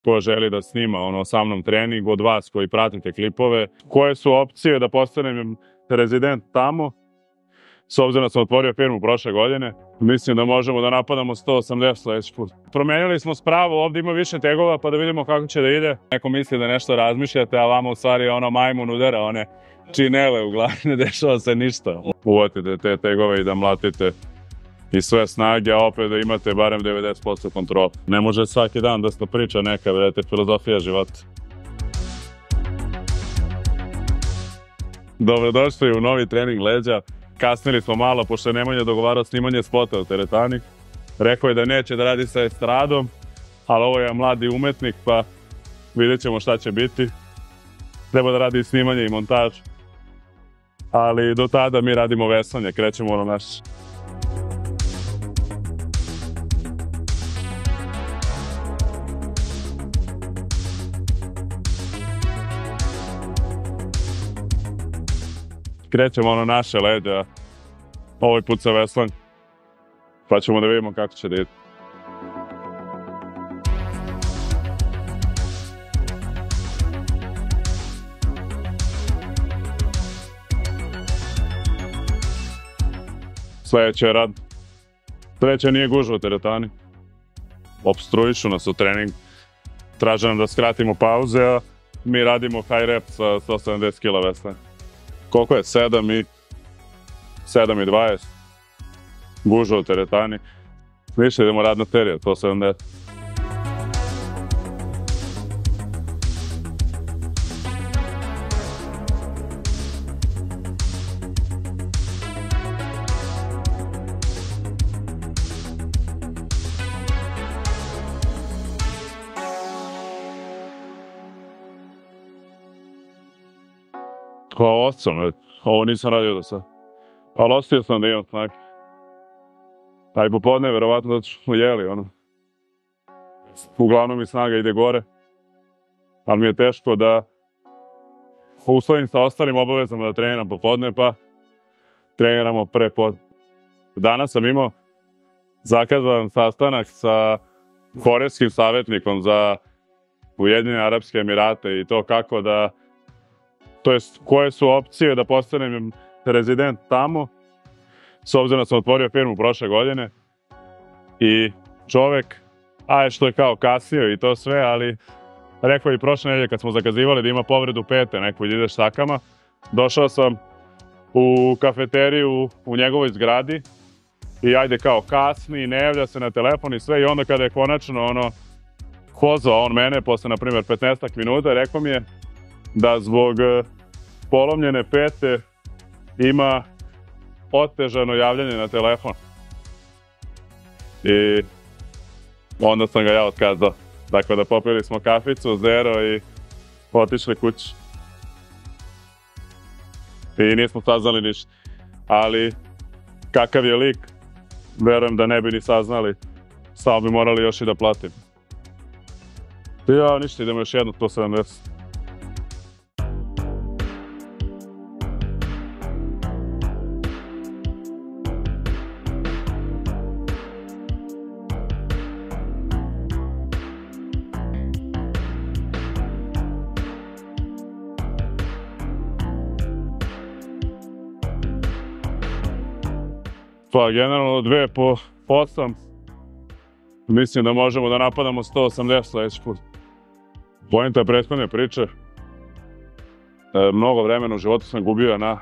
ko želi da snima sa mnom trening, od vas koji pratite klipove, koje su opcije da postanem rezident tamo. S obzirom da sam otvorio firmu prošle godine, mislim da možemo da napadamo 180 sledeći put. Promenili smo spravu, ovdje ima više tegova pa da vidimo kako će da ide. Neko misli da nešto razmišljate, a vama u stvari majmun udara one činele u glavi, ne dešava se ništa. Uvatite te tegove i da mlatite i sve snage, a opet da imate barem 90% kontrola. Ne može svaki dan da se priča neka, filozofija života. Dobrodošli u novi trening leđa. Kasnili smo malo, pošto je Nemanja dogovarao snimanje spota u teretani. Rekao je da neće da radi sa estradom, ali ovo je mladi umetnik, pa vidjet ćemo šta će biti. Treba da radi i snimanje i montaž. Ali do tada mi radimo veslanje, krećemo ono naše. Krećemo ono naše leđa, ovaj put sa veslanje, pa ćemo da vidimo kako će da ide. Sledeće je rad. Treće nije gužva u teretani. Opstruišu nas u trening. Traže nam da skratimo pauze, a mi radimo high rep sa 170 kg veslanja. Koliko je? 7 i 20. Gužva u teretani. Više idemo radna terija, 170. Kao osam, ovo nisam radio do sada. Ali ostio sam da imam snage. A i popodne, verovatno da smo jeli, Uglavnom mi snaga ide gore. Ali mi je teško da uslovim sa ostalim obavezama da treniram popodne, pa treniramo prepodne. Danas sam imao zakazan sastanak sa korejskim savjetnikom za Ujedinjene Arapske Emirate i to kako da, to jest koje su opcije da postanem rezident tamo, s obzirom da sam otvorio firmu prošle godine. I čovek, što je kao kasnio i to sve, ali rekao i prošle nedelje kad smo zakazivali da ima povredu pete, neko ide štakama. Došao sam u kafeteriju u njegovoj zgradi i ajde kao kasni, ne javlja se na telefon i sve, i onda kada je konačno pozvao on mene posle na primjer 15 minuta, rekao mi je da zbog polomljene pete ima otežano javljanje na telefon. I onda sam ga ja otkazao. Dakle, da popili smo kaficu, zero i otišli kući. I nismo saznali ništa. Ali kakav je lik, verujem da ne bi ni saznali. Samo bi morali još i da platim. Ja, ništa, idemo još jedno 170. Pa generalno 2 po 8. Mislim da možemo da napadamo 180 sledeći put. Poenta prethodne priče. Mnogo vremena u životu sam gubio na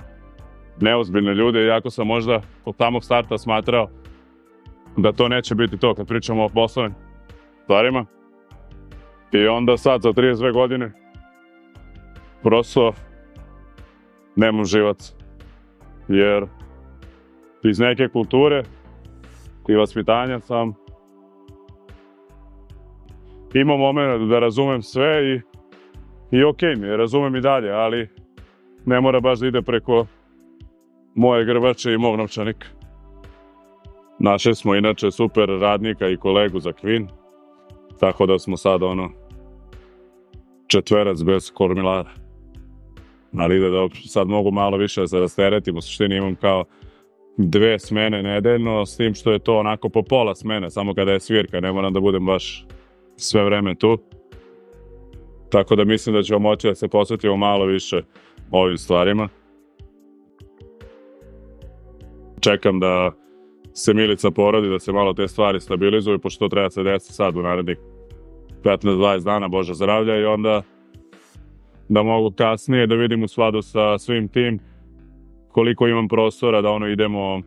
neozbiljne ljude, iako sam možda od samog starta smatrao da to neće biti to kad pričamo o poslovnim stvarima. I onda sad za 32 godine prosto nemam živac. Jer iz neke kulture i vaspitanja sam imao moment da razumem sve i okej mi je, razumem i dalje, ali ne mora baš da ide preko moje grbače i mog novčanika. Našli smo inače super radnika i kolegu za Kvin, tako da smo sad četverac bez kormilara. Ali ide dobro, sad mogu malo više da se rasteretim, u suštini imam kao 2 smene nedeljno, s tim što je to onako po pola smene, samo kada je svirka, ne moram da budem baš sve vreme tu. Tako da mislim da ćemo moći da se posvetimo malo više ovim stvarima. Čekam da se Milica porodi, da se malo te stvari stabilizuju, pošto to treba se desiti sad u narednih 15-20 dana, Bože zdravlja, i onda da mogu kasnije da vidim u skladu sa svim tim koliko imam prostora da idemo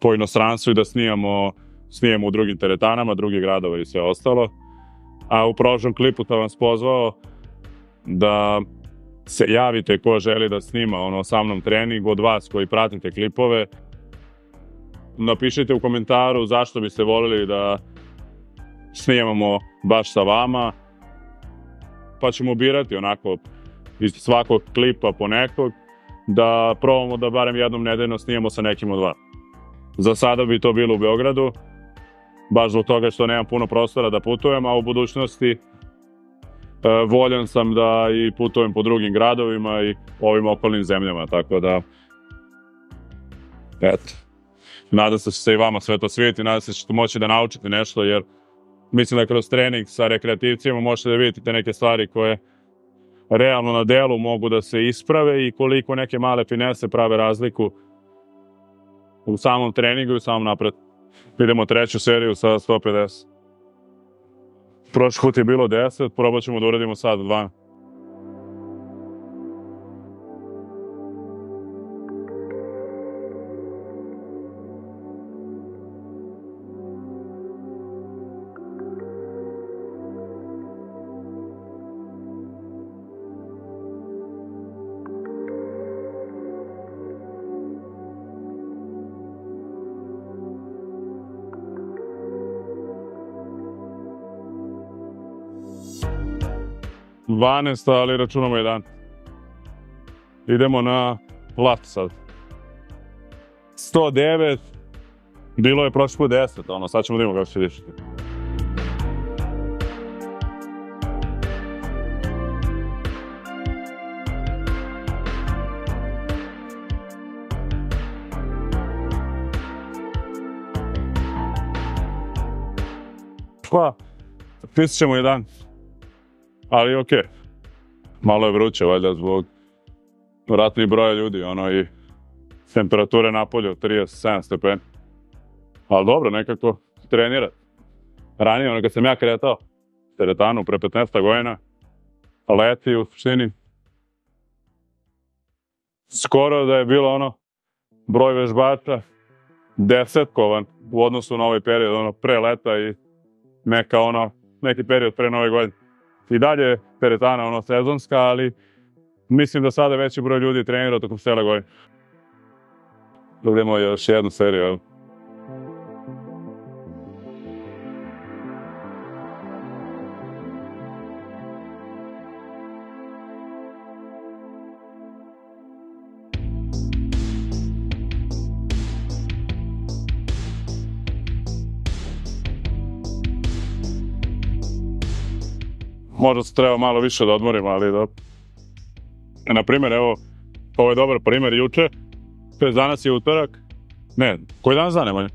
po inostranstvu i da snijamo u drugim teretanama, drugih gradova i sve ostalo. A u prošlom klipu sam vas pozvao da se javite ko želi da snima sa mnom trening, od vas koji pratite klipove. Napišite u komentaru zašto biste voljeli da snimamo baš sa vama, pa ćemo birati onako iz svakog klipa po nekog, da probamo da barem jednom nedeljno snimamo sa nekim od vas. Za sada bi to bilo u Beogradu, baš zbog toga što nemam puno prostora da putujem, a u budućnosti voljan sam da i putujem po drugim gradovima i ovim okolnim zemljama, tako da eto. Nadam se da će se i vama sve to svidjeti, nadam se da ćete moći da naučite nešto, jer mislim da kroz trening sa rekreativcima možete da vidite neke stvari koje realno na delu mogu da se isprave i koliko neke male finese prave razliku u samom treningu i u samom napretku. Idemo treću seriju sa 150. Prošli put je bilo 10, probat ćemo da uradimo sad 12. Ali računamo 1. Idemo na lat sad. 109, bilo je prošli put 10, sad ćemo da imamo kako će dišiti. Pa, pisat ćemo 1. Ali okej. Malo je vruće, valjda, zbog ratnih broja ljudi, i temperature napolju, 37 stepeni. Ali dobro, nekako trenirat. Ranije, kad sam ja kretao teretanu pre 15 godina, leti u suštini, skoro da je bilo broj vežbača desetkovan u odnosu na ovaj period, pre leta i neki period pre nove godine. I dalje je teretana sezonska, ali mislim da sada veći broj ljudi trenira tokom cele godine. Idemo još jednu seriju. Možda se treba malo više da odmorim, ali da... Na primjer, evo, ovo je dobar primjer juče, tj. danas je utorak. Ne, koji danas dan je?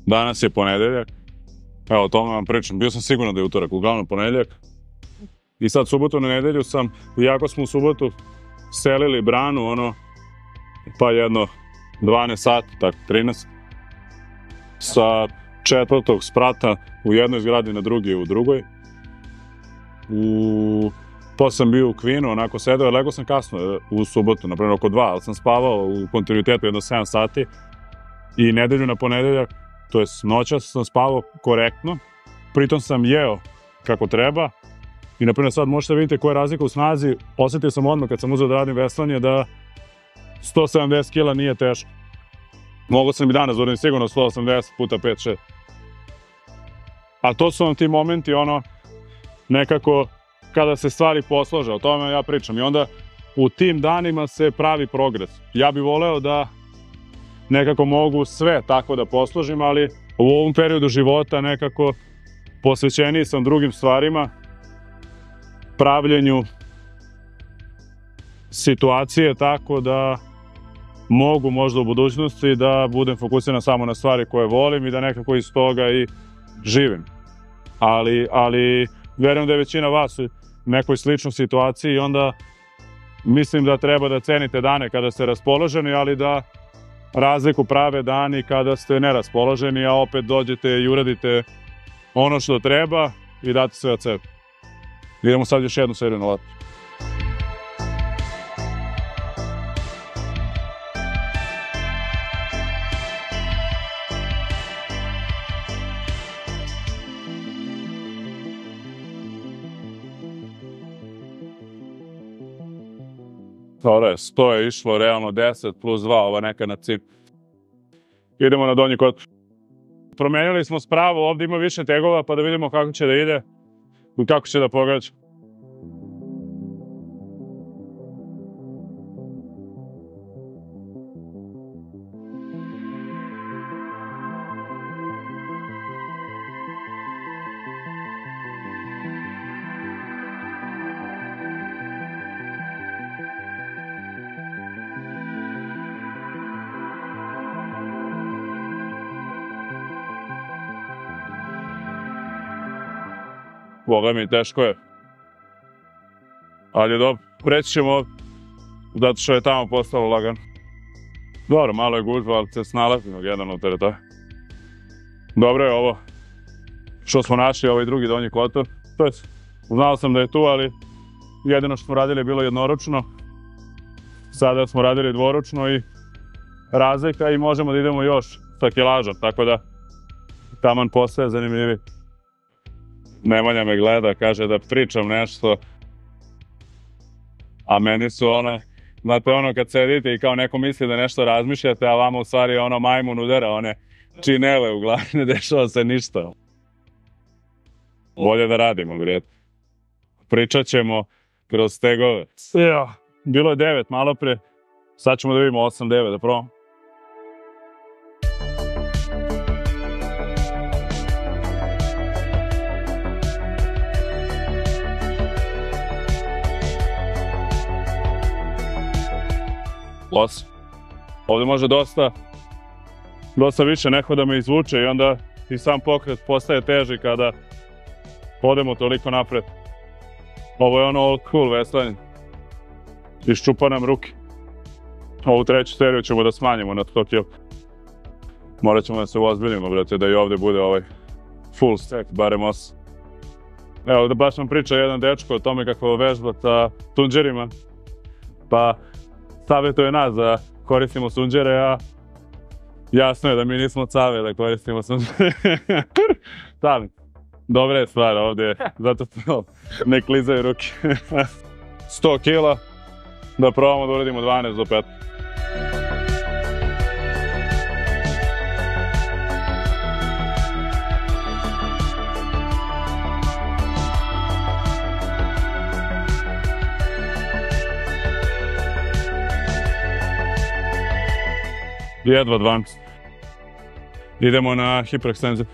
Danas je ponedeljak. Evo, o tome vam pričam. Bio sam siguran da je utorak, uglavnom ponedeljak. I sad subotu na nedelju sam, iako smo u subotu selili branu, pa jedno 12 sati, tako 13. Sa 4. sprata u jednoj zgradi, na drugi u drugoj. Pa sam bio u Kvinu, onako sedeo, legao sam kasno u subotu, naprimjer oko 2, ali sam spavao u kontinuitetu jedno 7 sati i nedelju na ponedeljak, to jest noćas sam spavao korektno, pritom sam jeo kako treba i naprimjer sad možete vidjeti koja je razlika u snazi, osjetio sam odmah kad sam uzeo da radim veslanje da 170 kila nije teško. Mogao sam i danas da uradim sigurno 180 puta 5-6. A to su vam ti momenti, nekako kada se stvari poslože, o tome ja pričam. I onda u tim danima se pravi progres. Ja bih voleo da nekako mogu sve tako da posložim, ali u ovom periodu života nekako posvećeniji sam drugim stvarima, pravljenju situacije tako da mogu možda u budućnosti da budem fokusiran samo na stvari koje volim i da nekako iz toga i živim. Ali Vjerujem da je većina vas u nekoj sličnoj situaciji i onda mislim da treba da cenite dane kada ste raspoloženi, ali da razliku prave dani kada ste neraspoloženi, a opet dođete i uradite ono što treba i date sve od sebe. Idemo sad još jednu seriju na loptu. Dobro je, 100 je išlo, realno 10 plus 2, ova neka na cip. Idemo na donji kot. Promenili smo spravu, ovdje ima više tegova pa da vidimo kako će da ide i kako će da pogađa. Boga mi, teško je. Ali je dobro, preći ćemo zato što je tamo postalo lagano. Dobro, malo je gužba, ali se snalazimo jedan u teretaju. Dobro je ovo što smo našli, ovaj drugi donji kotor. To je, znao sam da je tu, ali jedino što smo radili je bilo jednoručno. Sada smo radili dvoručno i razlika i možemo da idemo još sa kilažom, tako da taman postaje zanimljivi. Nemanja me gleda, kaže da pričam nešto, a meni su one, znate ono kad sedite i kao neko misli da nešto razmišljate, a vama u stvari ono majmun udara, one činele u glavi, ne dešava se ništa. Bolje da radimo, grijed. Pričat ćemo kroz tegove. Bilo je 9 malo pre, sad ćemo da vidimo 8-9, da probamo. Ovdje može dosta više neko da me izvuče i onda i sam pokret postaje teži kada odemo toliko napred. Ovo je ono old school veslanje. Iščupa nam ruke. Ovu treću seriju ćemo da smanjimo na 100 kg. Morat ćemo da se uozbiljimo, brate, da i ovdje bude ovaj full stack, barem 8. Evo, da baš nam priča jedan dečko o tome kako vežba sa sunđerima. Pa savjetuje nas da koristimo sunđere, a jasno je da mi nismo cave da koristimo sunđere. Stavim. Dobra je stvar ovdje, zato to ne klizaju ruke. 100 kila, da probamo da uradimo 12 do 15. Jedva 12. Idemo na hiperekstenziju.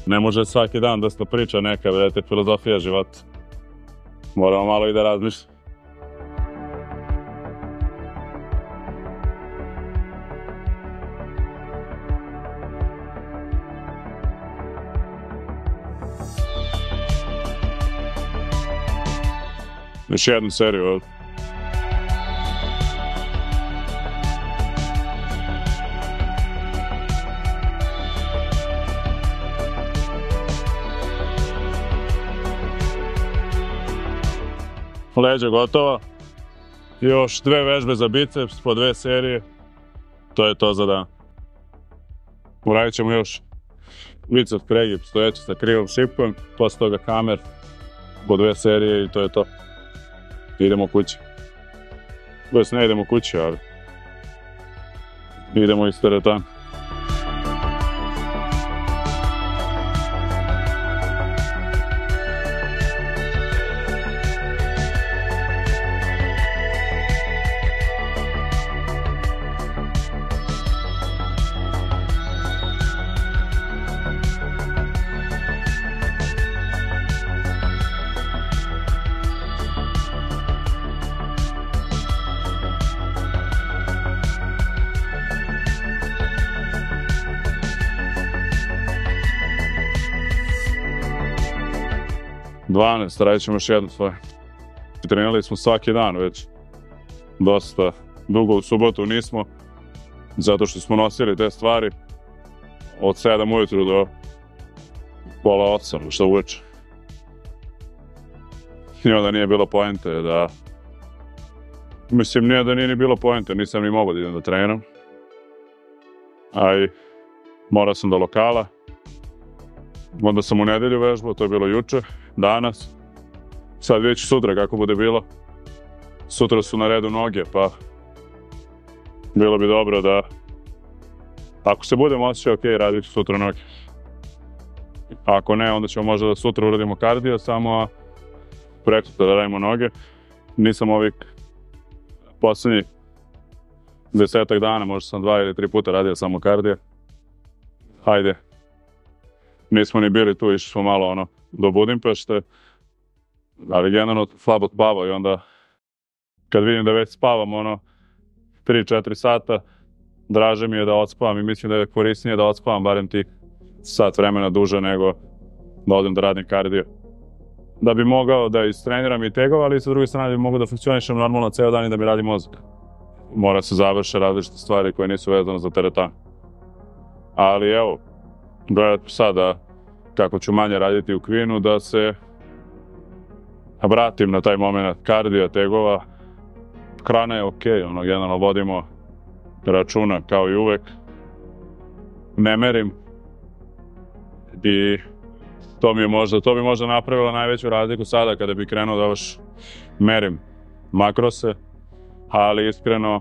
Ne može svaki dan da se priča neka, brate, filozofija života. Moramo malo i da razmišljamo. Još jednu seriju ovdje. Leđa gotova. Još 2 vežbe za biceps, po 2 serije. To je to za dan. Uradit ćemo još biceps pregib stojeći sa krivom šipkom, posle toga kamer, po 2 serije i to je to. Idemo kući. Bez ne idemo kući, ali idemo iz teretana. 12, radit ćemo još jednu stvar. Trenirali smo svaki dan već dosta dugo, u subotu nismo, zato što smo nosili te stvari od 7 ujutru do pola 8, što uveče. I onda nije bilo poente da... Mislim, nije da nije ni bilo poente, nisam ni mogao da idem da treniram. A i morao sam do lokala. Onda sam u nedelju vežbao, to je bilo juče, danas. Sad vidjet ću sutra kako bude bilo. Sutra su na redu noge, pa bilo bi dobro da, ako se budemo osjećati ok, radit ću sutra noge. Ako ne, onda ćemo možda da sutra uradimo kardio, samo a prekosutra da radimo noge. Nisam ovih poslednjih 10 dana, možda sam 2 ili 3 puta radio samo kardio. Hajde. Nismo ni bili tu, išli smo malo do Budimpešte, ali generalno slabo spavao i onda kad vidim da već spavam 3-4 sata, draže mi je da odspavam i mislim da je korisnije da odspavam barem tih sat vremena duže nego da odem da radim kardio. Da bi mogao da istreniram i tegove, ali sa druge strane da bi mogao da funkcionišem normalno ceo dan i da mi radi mozak. Mora se završe različite stvari koje nisu vezane za teretanu. Ali evo, gledajte sada kako ću manje raditi u Kvinu, da se vratim na taj moment kardija, tegova. Hrana je ok, generalno vodimo računa kao i uvek. Ne merim i to bi možda napravilo najveću razliku sada kada bi krenuo da još merim makrose, ali iskreno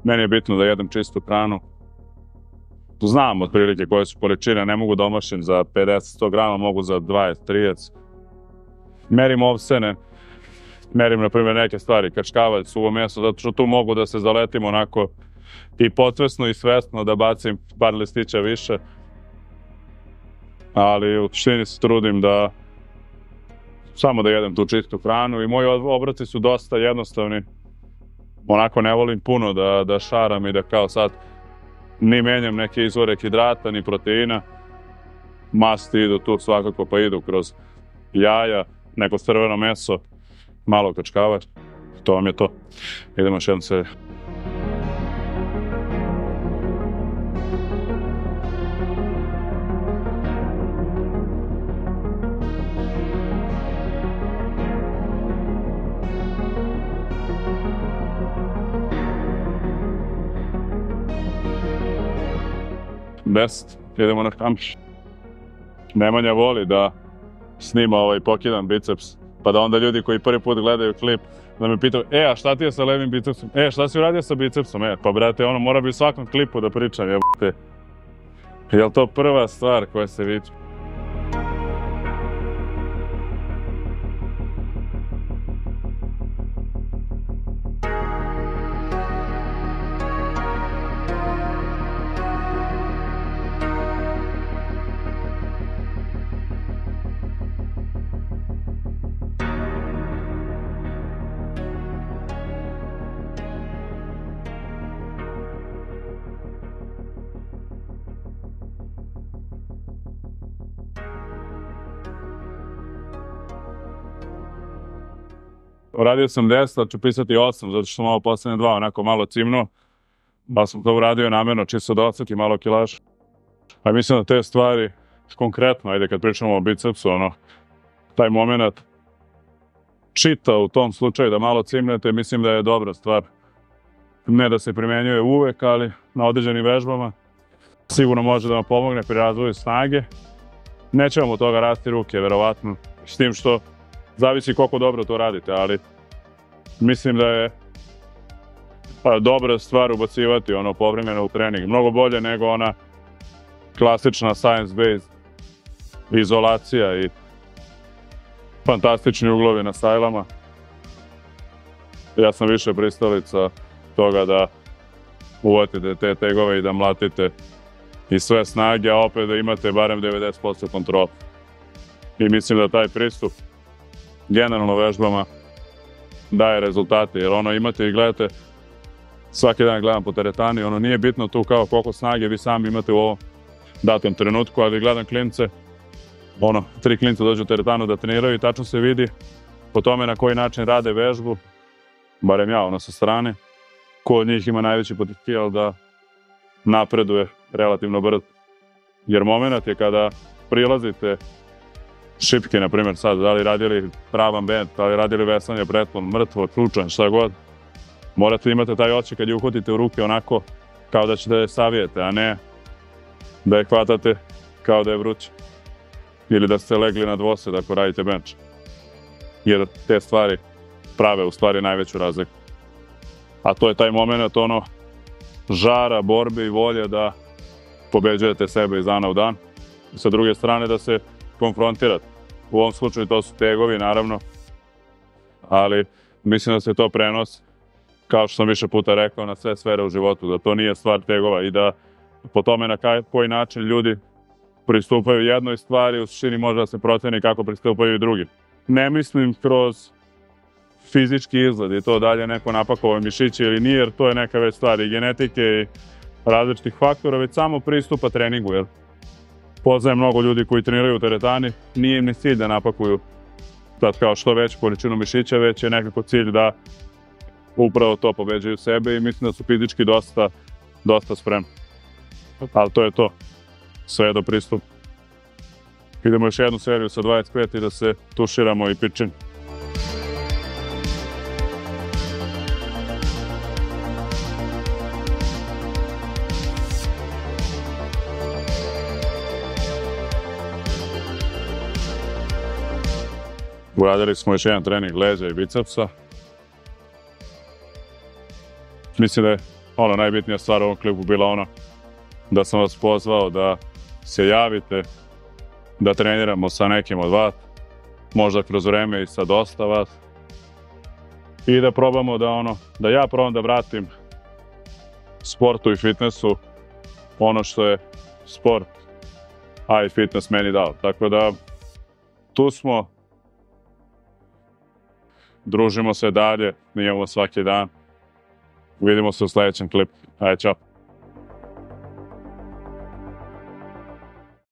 meni je bitno da jedem čistu hranu. Znam otprilike koje su količine, ne mogu da omašim za 50-100 grama, mogu za 20-30. Merim ovsene, merim na primjer neke stvari, kačkavalj, suvo meso, zato što tu mogu da se zaletim onako i podsvesno i svesno da bacim par listića više. Ali u suštini se trudim da samo da jedem tu čistu hranu i moji obroci su dosta jednostavni. Onako ne volim puno da šaram i da kao sad ni menjam neke izvore hidrata, ni proteina. Masti idu tu svakako, pa idu kroz jaja, neko crveno meso, malo kačkavalj. To vam je to. Idemo još jednu seriju. Idemo na kampš. Nemanja voli da snima pokidan biceps, pa da onda ljudi koji prvi put gledaju klip da me pitaju, a šta ti je sa levim bicepsom? Šta si uradio sa bicepsom? Pa brate, mora bi u svakom klipu da pričam, jebote. Jel to prva stvar koja se vidi? Radio sam 10, ali ću pisati 8, zato što sam ovo poslednje 2 onako malo cimnuo. Pa sam to uradio namjerno, čisto da osjeti malo kilaž. A mislim da te stvari, konkretno, ajde kad pričamo o bicepsu, taj moment čita u tom slučaju da malo cimnete, mislim da je dobra stvar. Ne da se primenjuje uvek, ali na određenim vežbama sigurno može da vam pomogne pri razvoju snage. Neće vam od toga rasti ruke, verovatno, s tim što zavisi koliko dobro to radite, ali mislim da je dobra stvar ubacivati povremeno u trening. Mnogo bolje nego ona klasična science-based izolacija i fantastični uglovi na sajlama. Ja sam više pristalica toga da uvatite te tegove i da mlatite i sve snage, a opet da imate barem 90% kontrola. I mislim da taj pristup generalno vežbama daje rezultate, jer imate i gledate, svaki dan gledam po teretani, nije bitno tu kao koliko snage vi sami imate u ovom datom trenutku, ali gledam klince 3 klinca dođu u teretanu da treniraju i tačno se vidi po tome na koji način rade vežbu, barem ja sa strane, ko od njih ima najveći potencijal da napreduje relativno brzo. Jer moment je kada prilazite šipke, na primjer sad, da li radili pravan bend, da li radili veslanje pretlom, mrtvo, čučan, šta god, morate imati taj osjećaj kad je uhvatite u ruke onako kao da ćete da je savijete, a ne da je hvatate kao da je vruće. Ili da ste legli na dvosed ako radite bench. Jer te stvari prave u stvari najveću razliku. A to je taj moment žara, borbe i volje da pobeđujete sebe iz dana u dan. I sa druge strane da se konfrontirate. U ovom slučaju to su tegovi, naravno. Ali mislim da se to prenosi, kao što sam više puta rekao, na sve sfere u životu. Da to nije stvar tegova i da po tome na koji način ljudi pristupaju jednoj stvari, u suštini može da se proceni kako pristupaju i drugim. Ne mislim kroz fizički izgled i to dalje neko napakovao mišiće ili nije, jer to je neka već stvar i genetike i različitih faktora, već samo pristupa treningu. Jer poznajem mnogo ljudi koji treniraju u teretani, nije im ni cilj da napakuju kao što veću količinu mišića, već je nekako cilj da upravo to pobeđaju sebe i mislim da su fizički dosta spremni. Ali to je to. Sve do pristupa. Idemo još jednu seriju sa 25 i da se tuširamo i pičimo. Uradili smo još jedan trening leđa i bicepsa. Mislim da je najbitnija stvar u ovom klipu bila da sam vas pozvao da se javite, da treniramo sa nekim od vas, možda kroz vreme i sa dosta vas. I da probamo da ja probam da vratim sportu i fitnessu ono što je sport, a i fitness meni dao. Tako da tu smo, družimo se dalje, imamo svaki dan. Vidimo se u sledećem klipu. Ajde, čao.